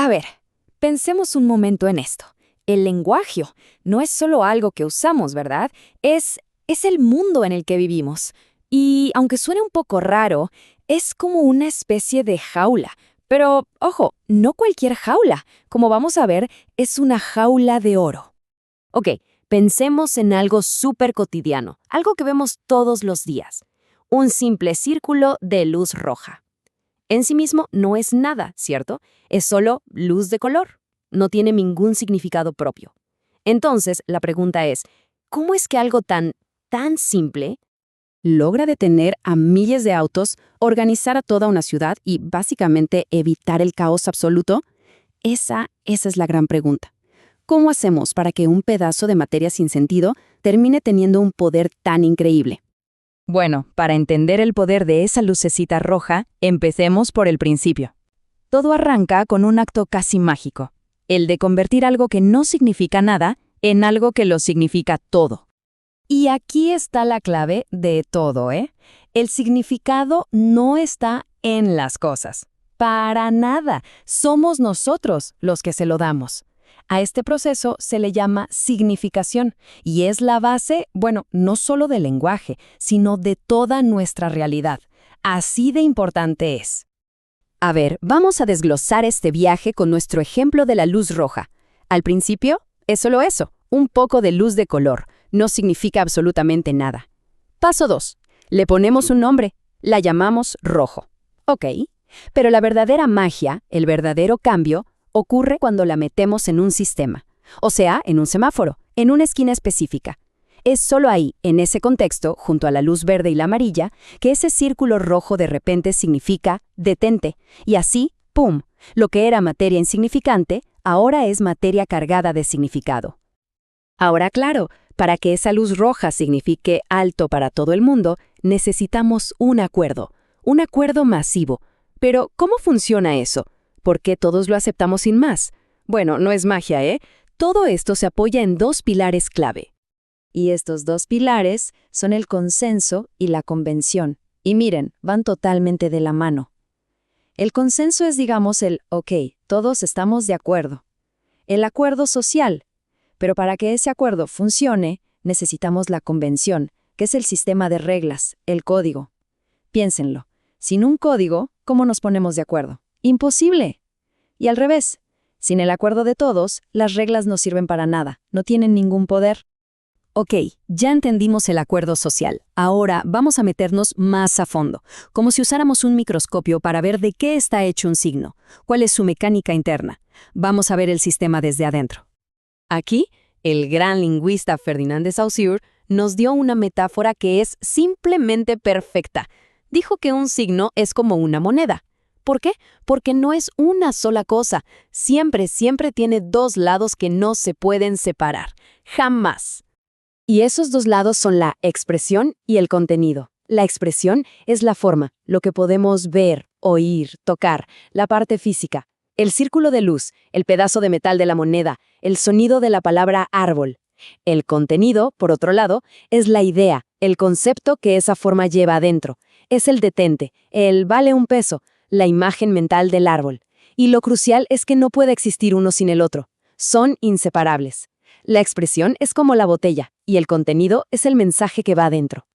A ver, pensemos un momento en esto. El lenguaje no es solo algo que usamos, ¿verdad? Es el mundo en el que vivimos. Y aunque suene un poco raro, es como una especie de jaula. Pero, ojo, no cualquier jaula. Como vamos a ver, es una jaula de oro. Ok, pensemos en algo súper cotidiano, algo que vemos todos los días. Un simple círculo de luz roja. En sí mismo no es nada, ¿cierto? Es solo luz de color. No tiene ningún significado propio. Entonces, la pregunta es, ¿cómo es que algo tan simple logra detener a miles de autos, organizar a toda una ciudad y básicamente evitar el caos absoluto? Esa es la gran pregunta. ¿Cómo hacemos para que un pedazo de materia sin sentido termine teniendo un poder tan increíble? Bueno, para entender el poder de esa lucecita roja, empecemos por el principio. Todo arranca con un acto casi mágico, el de convertir algo que no significa nada en algo que lo significa todo. Y aquí está la clave de todo, ¿eh? El significado no está en las cosas. Para nada. Somos nosotros los que se lo damos. A este proceso se le llama significación y es la base, bueno, no solo del lenguaje, sino de toda nuestra realidad. Así de importante es. A ver, vamos a desglosar este viaje con nuestro ejemplo de la luz roja. Al principio, es solo eso, un poco de luz de color. No significa absolutamente nada. Paso 2. Le ponemos un nombre. La llamamos rojo. Ok. Pero la verdadera magia, el verdadero cambio, ocurre cuando la metemos en un sistema. O sea, en un semáforo, en una esquina específica. Es solo ahí, en ese contexto, junto a la luz verde y la amarilla, que ese círculo rojo de repente significa detente. Y así, ¡pum! Lo que era materia insignificante, ahora es materia cargada de significado. Ahora, claro, para que esa luz roja signifique alto para todo el mundo, necesitamos un acuerdo masivo. Pero, ¿cómo funciona eso? ¿Por qué todos lo aceptamos sin más? Bueno, no es magia, ¿eh? Todo esto se apoya en 2 pilares clave. Y estos 2 pilares son el consenso y la convención. Y miren, van totalmente de la mano. El consenso es, digamos, el ok, todos estamos de acuerdo. El acuerdo social. Pero para que ese acuerdo funcione, necesitamos la convención, que es el sistema de reglas, el código. Piénsenlo. Sin un código, ¿cómo nos ponemos de acuerdo? ¡Imposible! Y al revés, sin el acuerdo de todos, las reglas no sirven para nada, no tienen ningún poder. Ok, ya entendimos el acuerdo social. Ahora vamos a meternos más a fondo, como si usáramos un microscopio para ver de qué está hecho un signo, cuál es su mecánica interna. Vamos a ver el sistema desde adentro. Aquí, el gran lingüista Ferdinand de Saussure nos dio una metáfora que es simplemente perfecta. Dijo que un signo es como una moneda. ¿Por qué? Porque no es una sola cosa. Siempre tiene 2 lados que no se pueden separar. Jamás. Y esos 2 lados son la expresión y el contenido. La expresión es la forma, lo que podemos ver, oír, tocar, la parte física. El círculo de luz, el pedazo de metal de la moneda, el sonido de la palabra árbol. El contenido, por otro lado, es la idea, el concepto que esa forma lleva adentro. Es el detente, el vale un peso, la imagen mental del árbol. Y lo crucial es que no puede existir uno sin el otro. Son inseparables. La expresión es como la botella, y el contenido es el mensaje que va adentro.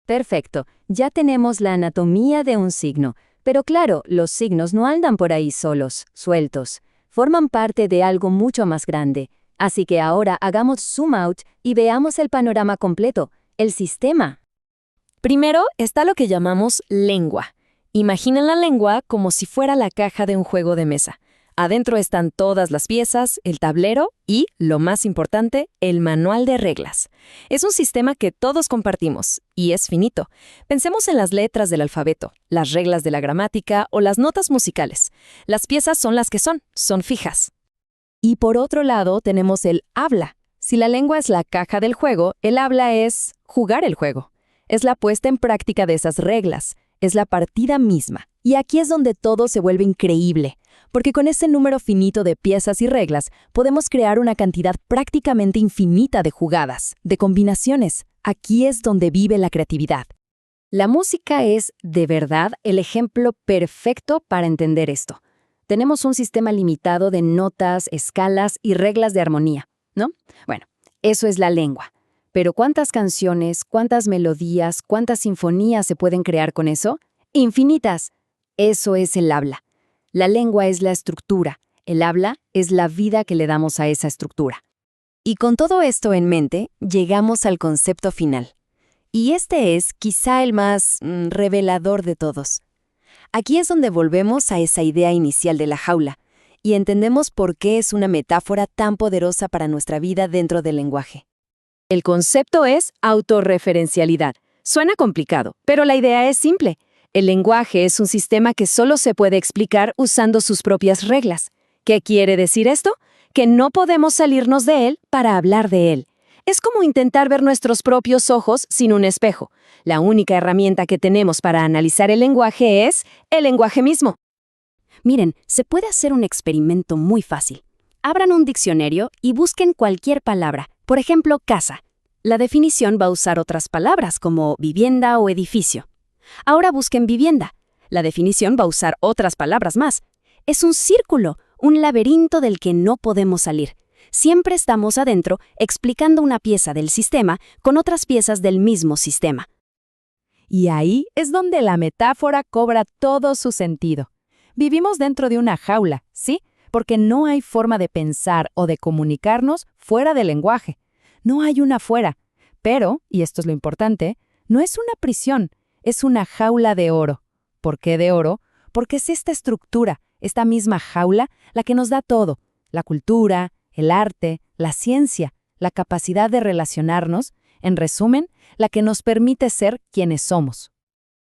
Perfecto, ya tenemos la anatomía de un signo. Pero claro, los signos no andan por ahí solos, sueltos. Forman parte de algo mucho más grande. Así que ahora hagamos zoom out y veamos el panorama completo, el sistema. Primero está lo que llamamos lengua. Imaginen la lengua como si fuera la caja de un juego de mesa. Adentro están todas las piezas, el tablero y, lo más importante, el manual de reglas. Es un sistema que todos compartimos y es finito. Pensemos en las letras del alfabeto, las reglas de la gramática o las notas musicales. Las piezas son las que son fijas. Y por otro lado tenemos el habla. Si la lengua es la caja del juego, el habla es jugar el juego. Es la puesta en práctica de esas reglas. Es la partida misma. Y aquí es donde todo se vuelve increíble, porque con ese número finito de piezas y reglas podemos crear una cantidad prácticamente infinita de jugadas, de combinaciones. Aquí es donde vive la creatividad. La música es, de verdad, el ejemplo perfecto para entender esto. Tenemos un sistema limitado de notas, escalas y reglas de armonía, ¿no? Bueno, eso es la lengua. Pero ¿cuántas canciones, cuántas melodías, cuántas sinfonías se pueden crear con eso? ¡Infinitas! Eso es el habla. La lengua es la estructura. El habla es la vida que le damos a esa estructura. Y con todo esto en mente, llegamos al concepto final. Y este es quizá el más revelador de todos. Aquí es donde volvemos a esa idea inicial de la jaula y entendemos por qué es una metáfora tan poderosa para nuestra vida dentro del lenguaje. El concepto es autorreferencialidad. Suena complicado, pero la idea es simple. El lenguaje es un sistema que solo se puede explicar usando sus propias reglas. ¿Qué quiere decir esto? Que no podemos salirnos de él para hablar de él. Es como intentar ver nuestros propios ojos sin un espejo. La única herramienta que tenemos para analizar el lenguaje es el lenguaje mismo. Miren, se puede hacer un experimento muy fácil. Abran un diccionario y busquen cualquier palabra. Por ejemplo, casa. La definición va a usar otras palabras como vivienda o edificio. Ahora busquen vivienda. La definición va a usar otras palabras más. Es un círculo, un laberinto del que no podemos salir. Siempre estamos adentro explicando una pieza del sistema con otras piezas del mismo sistema. Y ahí es donde la metáfora cobra todo su sentido. Vivimos dentro de una jaula, ¿sí? Porque no hay forma de pensar o de comunicarnos fuera del lenguaje. No hay una fuera. Pero, y esto es lo importante, no es una prisión, es una jaula de oro. ¿Por qué de oro? Porque es esta estructura, esta misma jaula, la que nos da todo. La cultura, el arte, la ciencia, la capacidad de relacionarnos, en resumen, la que nos permite ser quienes somos.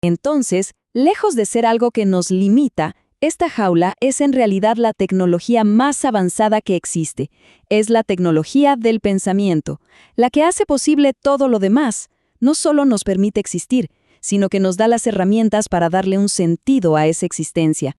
Entonces, lejos de ser algo que nos limita, esta jaula es en realidad la tecnología más avanzada que existe. Es la tecnología del pensamiento, la que hace posible todo lo demás. No solo nos permite existir, sino que nos da las herramientas para darle un sentido a esa existencia.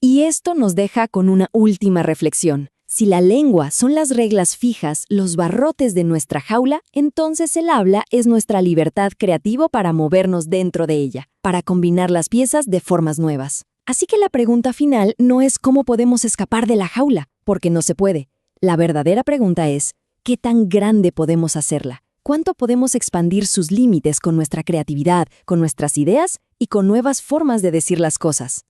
Y esto nos deja con una última reflexión. Si la lengua son las reglas fijas, los barrotes de nuestra jaula, entonces el habla es nuestra libertad creativa para movernos dentro de ella, para combinar las piezas de formas nuevas. Así que la pregunta final no es cómo podemos escapar de la jaula, porque no se puede. La verdadera pregunta es, ¿qué tan grande podemos hacerla? ¿Cuánto podemos expandir sus límites con nuestra creatividad, con nuestras ideas y con nuevas formas de decir las cosas?